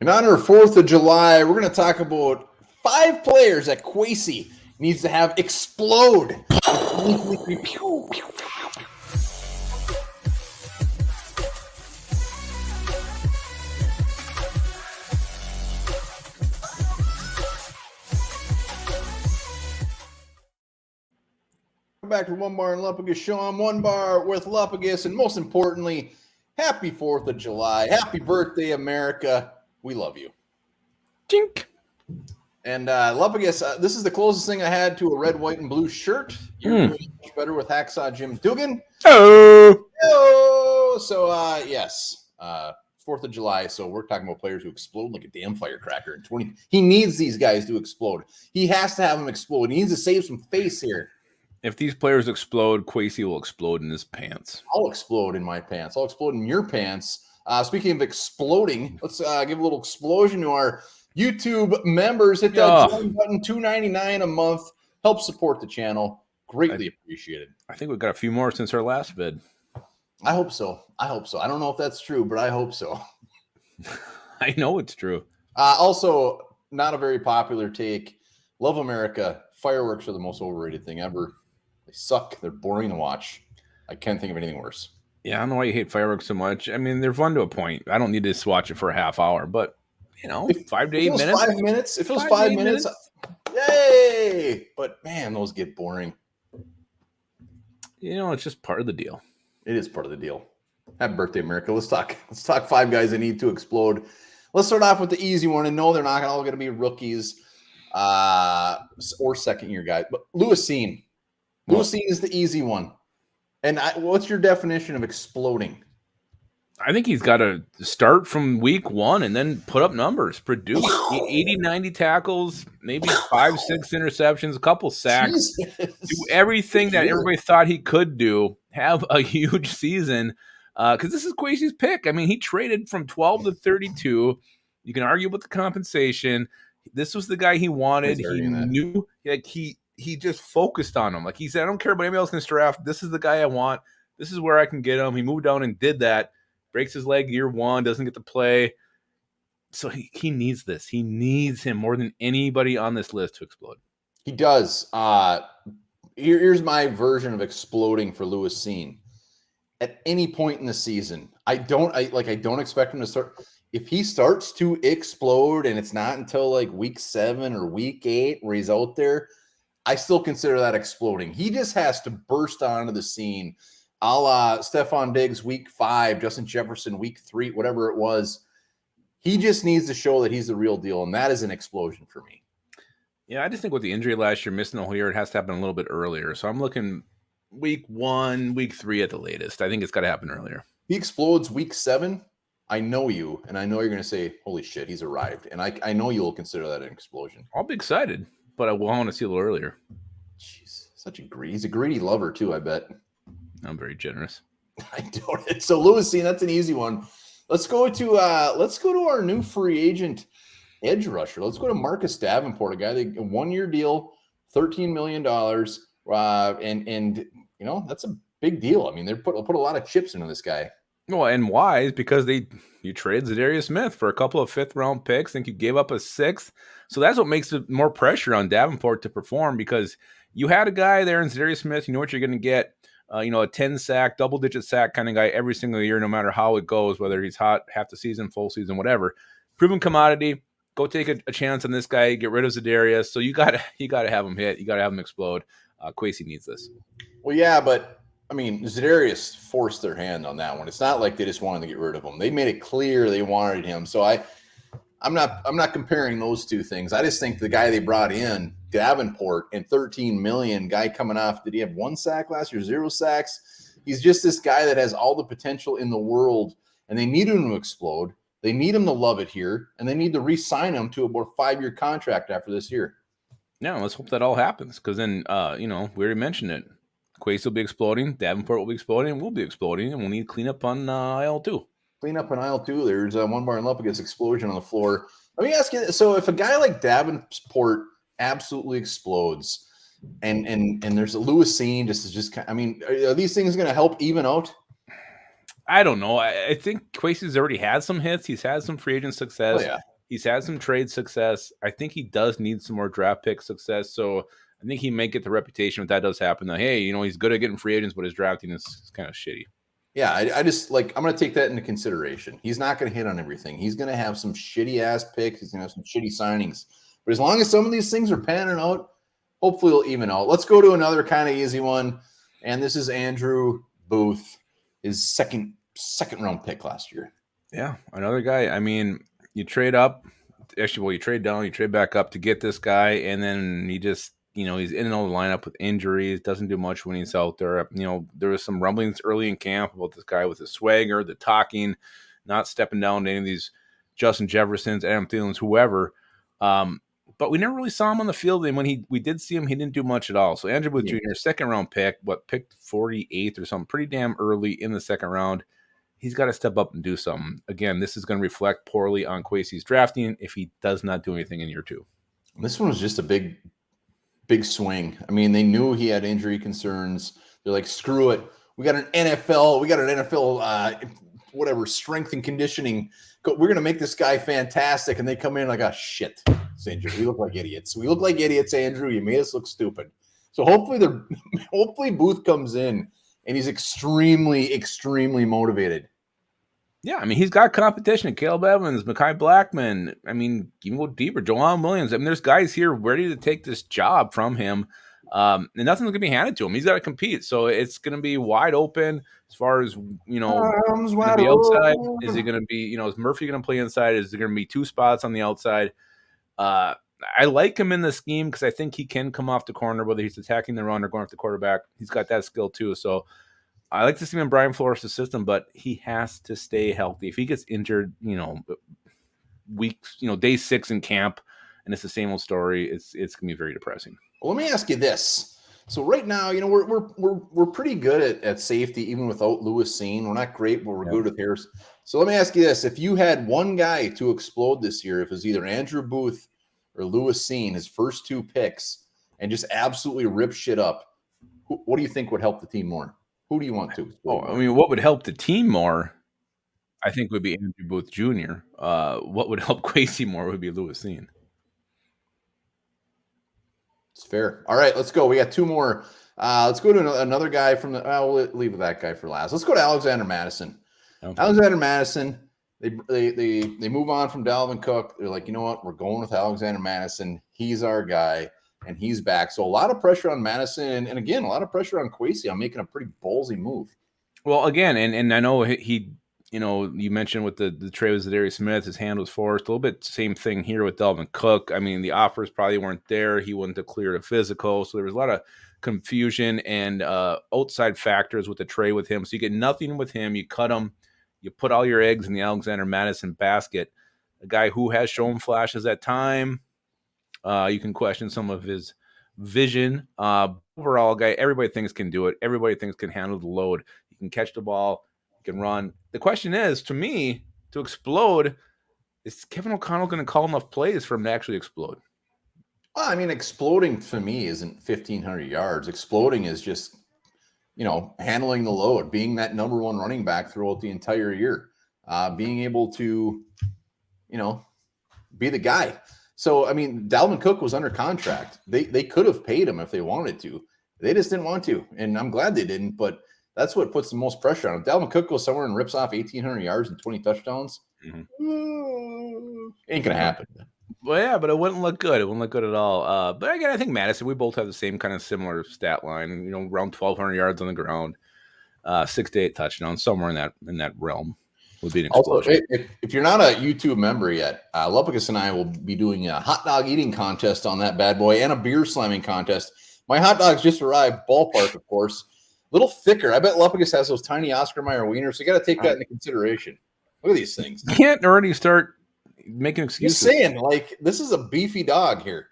In honor of 4th of July, we're going to talk about 5 players that Kwesi needs to have explode. Welcome back to Onebar and Lupagus show. I'm Onebar with Lupagus, and most importantly, happy 4th of July. Happy birthday, America. We love you. Tink. And Lupagus, this is the closest thing I had to a red, white, and blue shirt. You're doing much better with Hacksaw Jim Dugan. Oh. So, yes, 4th of July. So we're talking about players who explode like a damn firecracker in 20. He needs these guys to explode. He has to have them explode. He needs to save some face here. If these players explode, Kwesi will explode in his pants. I'll explode in my pants. I'll explode in your pants. Speaking of exploding, let's give a little explosion to our YouTube members. Hit that join button, $2.99 a month. Help support the channel. Greatly appreciated. I think we've got a few more since our last vid. I hope so. I don't know if that's true, but I hope so. I know it's true. Also, not a very popular take. Love America. Fireworks are the most overrated thing ever. They suck. They're boring to watch. I can't think of anything worse. Yeah, I don't know why you hate fireworks so much. I mean, they're fun to a point. I don't need to watch it for a half hour, but, 5 to 8 minutes. 5 minutes. If it was 5 minutes, yay! But, man, those get boring. It's just part of the deal. It is part of the deal. Happy birthday, America. Let's talk 5 guys that need to explode. Let's start off with the easy one. And no, they're not all going to be rookies or second-year guys. But Lewis Cine. Lewis Cine is the easy one. And what's your definition of exploding? I think he's got to start from week 1 and then put up numbers, produce 80, 90 tackles, maybe 5, 6 interceptions, a couple sacks, do everything that everybody thought he could do, have a huge season. Because this is Kwesi's pick. I mean, he traded from 12 to 32. You can argue with the compensation. This was the guy he wanted. He knew, he just focused on him. Like he said, I don't care about anybody else in this draft. This is the guy I want. This is where I can get him. He moved down and did that. Breaks his leg year 1, doesn't get to play. So he needs this. He needs him more than anybody on this list to explode. He does. Here's my version of exploding for Lewis Cine. At any point in the season, I don't expect him to start. If he starts to explode and it's not until like week 7 or week 8 where he's out there, I still consider that exploding. He just has to burst onto the scene, a la Stephon Diggs week 5, Justin Jefferson week 3, whatever it was. He just needs to show that he's the real deal, and that is an explosion for me. Yeah, I just think with the injury last year, missing the whole year, it has to happen a little bit earlier. So I'm looking week 1, week 3 at the latest. I think it's got to happen earlier. He explodes week 7. I know you, and I know you're going to say, holy shit, he's arrived. And I know you'll consider that an explosion. I'll be excited, but I want to see a little earlier. Jeez, he's a greedy lover too, I bet. I'm very generous. I doubt it. So Lewis Cine, that's an easy one. Let's go to our new free agent edge rusher. Let's go to Marcus Davenport, a guy that a 1-year deal, $13 million. And that's a big deal. I mean, they put a lot of chips into this guy. Well, and why is because you traded Zadarius Smith for a couple of 5th-round picks. I think you gave up a 6th. So that's what makes it more pressure on Davenport to perform, because you had a guy there in Zadarius Smith. You know what you're going to get. A 10-sack, double-digit sack kind of guy every single year, no matter how it goes, whether he's hot, half the season, full season, whatever. Proven commodity. Go take a chance on this guy. Get rid of Zadarius. So you got to have him hit. You got to have him explode. Kwesi needs this. Well, yeah, but I mean, Zadarius forced their hand on that one. It's not like they just wanted to get rid of him. They made it clear they wanted him. So I'm not comparing those two things. I just think the guy they brought in, Davenport, and $13 million, guy coming off, did he have 1 sack last year, 0 sacks? He's just this guy that has all the potential in the world, and they need him to explode. They need him to love it here, and they need to re-sign him to about a 5-year contract after this year. Yeah, let's hope that all happens, because then, we already mentioned it. Kwesi will be exploding, Davenport will be exploding, and we'll be exploding, and we'll need cleanup on aisle 2. Clean up on aisle 2. There's Onebar and Lupagus explosion on the floor. Let me ask you, so if a guy like Davenport absolutely explodes, and there's a Lewis Cine, are these things going to help even out? I don't know. I think Kwesi's already had some hits. He's had some free agent success. Oh, yeah. He's had some trade success. I think he does need some more draft pick success. So I think he may get the reputation if that does happen. That, hey, he's good at getting free agents, but his drafting is kind of shitty. Yeah, I just I'm going to take that into consideration. He's not going to hit on everything. He's going to have some shitty ass picks. He's going to have some shitty signings. But as long as some of these things are panning out, hopefully it'll even out. Let's go to another kind of easy one. And this is Andrew Booth, his second round pick last year. Yeah, another guy. I mean, you trade up. Actually, well, you trade down, you trade back up to get this guy, and then he just, he's in and out of the lineup with injuries, doesn't do much when he's out there. There was some rumblings early in camp about this guy with the swagger, the talking, not stepping down to any of these Justin Jeffersons, Adam Thielens, whoever. But we never really saw him on the field, and when we did see him, he didn't do much at all. So Andrew Booth Jr., second round pick, picked 48th or something, pretty damn early in the second round. He's got to step up and do something. Again, this is going to reflect poorly on Kwesi's drafting if he does not do anything in year two. This one was just a big swing. I mean, they knew he had injury concerns. They're like, screw it. We got an NFL, strength and conditioning. We're going to make this guy fantastic. And they come in like, oh, shit, Andrew. We look like idiots. We look like idiots, Andrew. You made us look stupid. So hopefully Booth comes in and he's extremely, extremely motivated. Yeah, I mean, he's got competition. Caleb Evans, Mekhi Blackman. I mean, you can go deeper. Jawan Williams. I mean, there's guys here ready to take this job from him. And nothing's going to be handed to him. He's got to compete. So it's going to be wide open as far as, Arms wide be outside. open. Is he going to be, is Murphy going to play inside? Is there going to be two spots on the outside? I like him in the scheme because I think he can come off the corner, whether he's attacking the run or going off the quarterback. He's got that skill too. So I like to see him in Brian Flores' system, but he has to stay healthy. If he gets injured, day 6 in camp, and it's the same old story, it's gonna be very depressing. Well, let me ask you this. So right now, we're pretty good at safety, even without Lewis Cine. We're not great, but we're good with Harris. So let me ask you this: if you had one guy to explode this year, if it was either Andrew Booth or Lewis Cine, his first 2 picks, and just absolutely rip shit up, what do you think would help the team more? Who do you want to? What would help the team more, I think, would be Andrew Booth Jr. What would help Kwesi more would be Lewis Cine. It's fair. All right, let's go. We got 2 more. Let's go to another guy from the. We'll leave that guy for last. Let's go to Alexander Madison. Okay. Alexander Madison. They move on from Dalvin Cook. They're like, you know what? We're going with Alexander Madison. He's our guy. And he's back. So a lot of pressure on Madison. And again, a lot of pressure on Kwesi on making a pretty ballsy move. Well, again, and I know he you mentioned with the trade with Zadarius Smith, his hand was forced. A little bit same thing here with Dalvin Cook. I mean, the offers probably weren't there. He wouldn't have cleared a physical. So there was a lot of confusion and outside factors with the trade with him. So you get nothing with him. You cut him. You put all your eggs in the Alexander Madison basket. A guy who has shown flashes at time. You can question some of his vision. Overall, guy, everybody thinks can do it. Everybody thinks can handle the load. You can catch the ball. You can run. The question is, to me, to explode, is Kevin O'Connell going to call enough plays for him to actually explode? Well, I mean, exploding for me isn't 1,500 yards. Exploding is just, handling the load, being that number 1 running back throughout the entire year, being able to, be the guy. So, I mean, Dalvin Cook was under contract. They could have paid him if they wanted to. They just didn't want to, and I'm glad they didn't, but that's what puts the most pressure on him. If Dalvin Cook goes somewhere and rips off 1,800 yards and 20 touchdowns, ain't going to happen. Well, yeah, but it wouldn't look good. It wouldn't look good at all. But again, I think Madison, we both have the same kind of similar stat line, around 1,200 yards on the ground, 6 to 8 touchdowns, somewhere in that realm. Would be an explosion. Also, if you're not a YouTube member yet, Lupagus and I will be doing a hot dog eating contest on that bad boy and a beer slamming contest. My hot dogs just arrived, ballpark, of course. A little thicker. I bet Lupagus has those tiny Oscar Mayer wieners, so you got to take that into consideration. Look at these things. You can't already start making excuses. Just saying, this is a beefy dog here.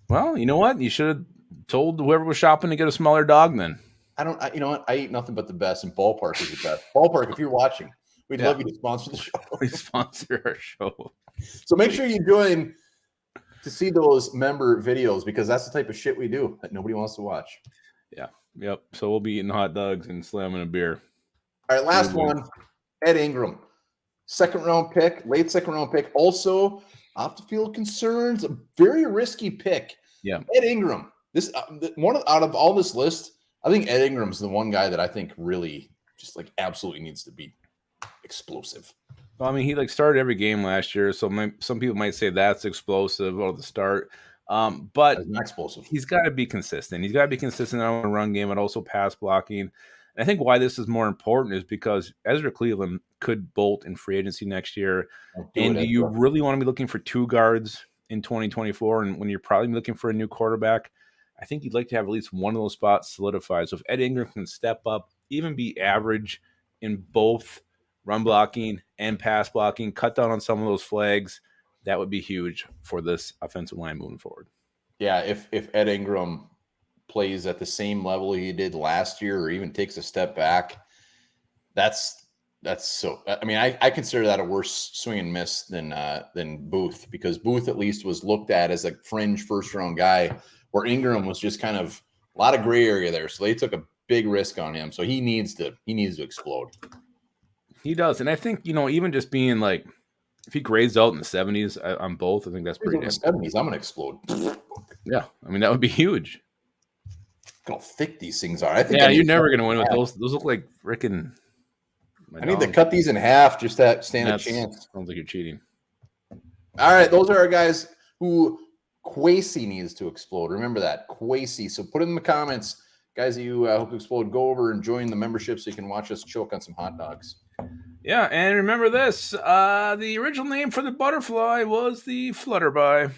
Well, you know what? You should have told whoever was shopping to get a smaller dog then. You know what? I eat nothing but the best, and Ballpark is the best. Ballpark, if you're watching, we'd love you to sponsor the show. Please sponsor our show. So make sure you join to see those member videos, because that's the type of shit we do that nobody wants to watch. Yeah. Yep. So we'll be eating hot dogs and slamming a beer. All right, last one. Ed Ingram, late second round pick. Also off the field concerns, a very risky pick. Yeah. Ed Ingram. This out of all this list, I think Ed Ingram's the one guy that I think really just like absolutely needs to be explosive. Well, I mean, he like started every game last year, so some people might say that's explosive or the start. But That's not explosive. he's got to be consistent. He's got to be consistent on the run game and also pass blocking. And I think why this is more important is because Ezra Cleveland could bolt in free agency next year. And do you really want to be looking for two guards in 2024? And when you're probably looking for a new quarterback, I think you'd like to have at least one of those spots solidified. So if Ed Ingram can step up, even be average in both run blocking and pass blocking, cut down on some of those flags, that would be huge for this offensive line moving forward. Yeah, if Ed Ingram plays at the same level he did last year or even takes a step back, that's so. I mean, I consider that a worse swing and miss than Booth, because Booth at least was looked at as a fringe first round guy, where Ingram was just kind of a lot of gray area there. So they took a big risk on him. So he needs to explode. He does. And I think, even just being like, if he grades out in the 70s on both, I think that's pretty damn. 70s, I'm going to explode. Yeah. I mean, that would be huge. Look how thick these things are. I think you're never going to win with those. Those look like freaking. I need to cut these in half just to stand a chance. Sounds like you're cheating. All right. Those are our guys who Kwesi needs to explode. Remember that. Kwesi. So put it in the comments. Guys that you hope to explode, go over and join the membership so you can watch us choke on some hot dogs. Yeah, and remember this. The original name for the butterfly was the flutterby.